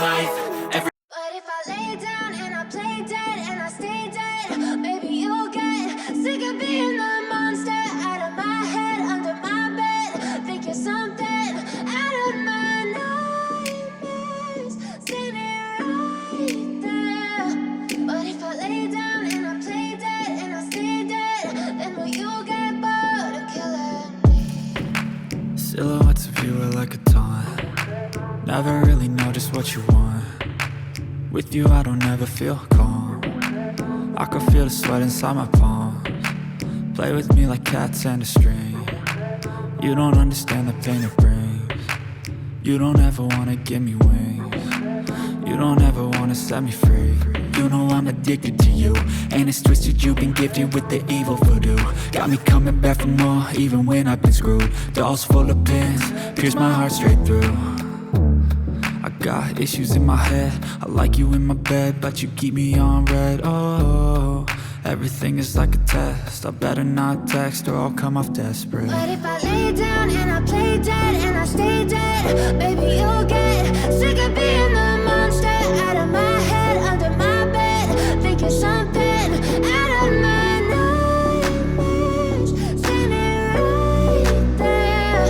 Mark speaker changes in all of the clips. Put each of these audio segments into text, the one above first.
Speaker 1: life.
Speaker 2: But if I lay down and I play dead and I stay dead, maybe you'll get sick of being the monster out of my head, under my bed. Think you're something out of my nightmares, standing right there. But if I lay down and I play dead and I stay dead, then will you get bored of killing me?
Speaker 3: Silhouettes of you are like a taunt. Never really know just what you want. With you I don't ever feel calm. I can feel the sweat inside my palms. Play with me like cats and a string. You don't understand the pain it brings. You don't ever wanna give me wings. You don't ever wanna set me free. You know I'm addicted to you, and it's twisted, you've been gifted with the evil voodoo. Got me coming back for more, even when I've been screwed. Dolls full of pins, pierce my heart straight through. I got issues in my head, I like you in my bed, but you keep me on red. Oh, everything is like a test, I better not text or I'll come off desperate.
Speaker 2: But if I lay down and I play dead and I stay dead, maybe you'll get sick of being the monster out of my head, under my bed. Think you're something out of my nightmares, standing right there.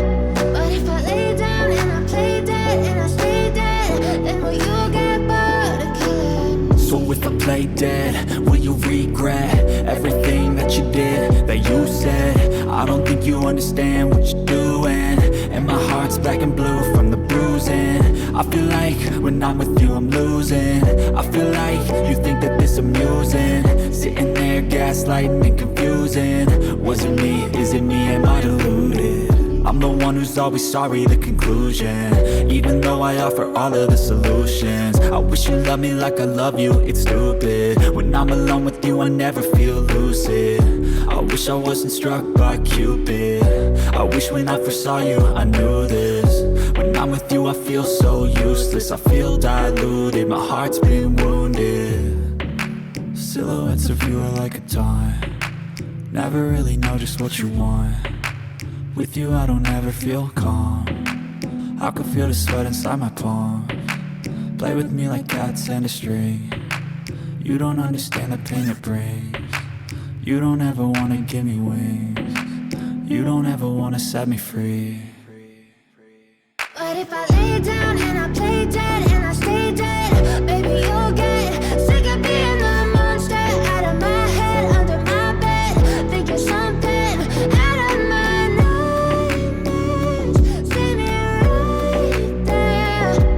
Speaker 2: But if I lay down and I play dead and I stay dead, then will you get bored of killing me?
Speaker 3: So if I play dead, will you regret everything that you did, that you said? I don't think you understand what you're doing, and my heart's black and blue from the bruising. I feel like when I'm with you I'm losing. I feel like you think that this amusing, sitting there gaslighting and confusing. Was it me? Is it me? Am I deluded? I'm the one who's always sorry, the conclusion. Even though I offer all of the solutions, I wish you loved me like I love you, it's stupid. When I'm alone with you I never feel lucid. I wish I wasn't struck by Cupid. I wish when I first saw you I knew this. When I'm with you I feel so useless, I feel diluted, my heart's been wounded. Silhouettes of you are like a taunt. Never really know just what you want. With you I don't ever feel calm. I can feel the sweat inside my palms. Play with me like cats and a string. You don't understand the pain it brings. You don't ever wanna give me wings. You don't ever wanna set me free.
Speaker 2: But if I lay down and I play dead and I stay dead, maybe you'll get sick of being the monster out of my head, under my bed. Think you're something out of my nightmares, standing right there.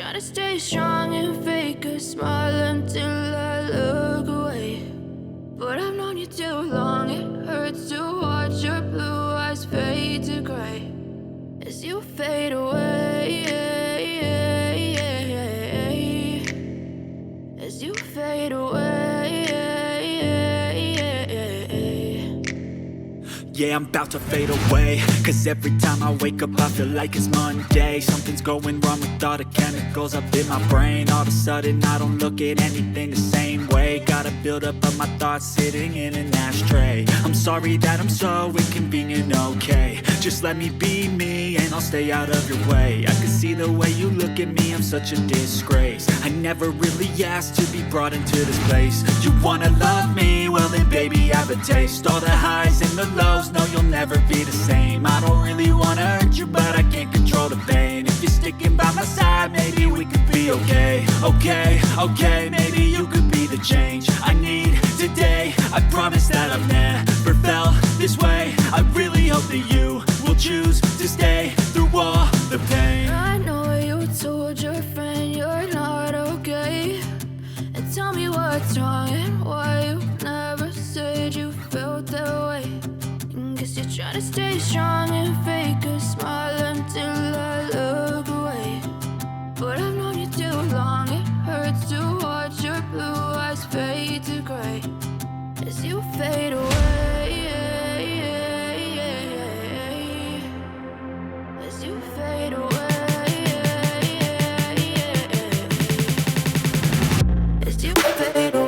Speaker 2: trying to stay strong and fake a smile until I look away. But I've known you too long, it hurts to watch your blue eyes fade to gray as you fade away, as you fade away.
Speaker 3: Yeah, I'm about to fade away, cause every time I wake up I feel like it's Monday. Something's going wrong with all the chemicals up in my brain. All of a sudden I don't look at anything the same way. Gotta build up of my thoughts sitting in an ashtray. I'm sorry that I'm so inconvenient, okay. Just let me be me and I'll stay out of your way. I can see the way you look at me, I'm such a disgrace. I never really asked to be brought into this place. You wanna love me? Well then baby have a taste. All the highs and the lows, no you'll never be the same. I don't really wanna hurt you but I can't control the pain. If you're sticking by my side maybe we could be okay. Okay, maybe you could be the change I need today. I promise that I've never felt this way. I really hope that you will choose to stay through all the pain.
Speaker 2: I know you told your friend you're not okay, and tell me what's wrong and why you never said you felt that way. Guess you're trying to stay strong and fake a smile until I look away. But I've known you too long, it hurts to watch your blue eyes fade to gray as you fade away, as you fade away, as you fade away.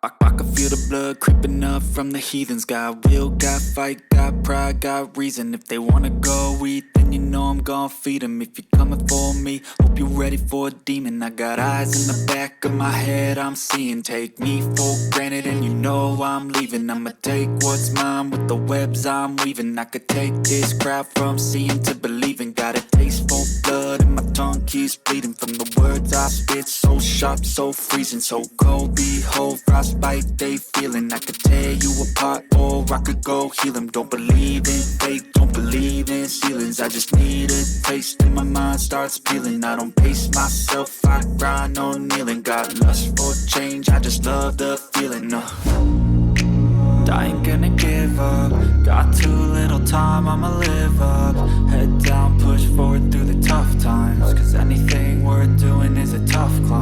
Speaker 3: I can feel the blood creeping up from the heathens. Got will, got fight, got pride, got reason. If they wanna go eat, then you know I'm gon' feed them. If you're coming for me, hope you're ready for a demon. I got eyes in the back of my head, I'm seeing. Take me for granted and you know I'm leaving. I'ma take what's mine with the webs I'm weaving. I could take this crowd from seeing to believing. Got a taste for blood and my tongue keeps bleeding. From the words I spit, so sharp, so freezing. So cold, behold, frostbite they feeling. I could tear you apart or I could go heal them. Don't believe in fate, don't believe in ceilings. I just need a taste and my mind starts peeling. I don't pace myself, I grind on kneeling. Got lust for change, I just love the feeling. I ain't gonna give up. Got too little time, I'ma live up. Head down, push forward through the tough times. Cause anything worth doing is a tough climb.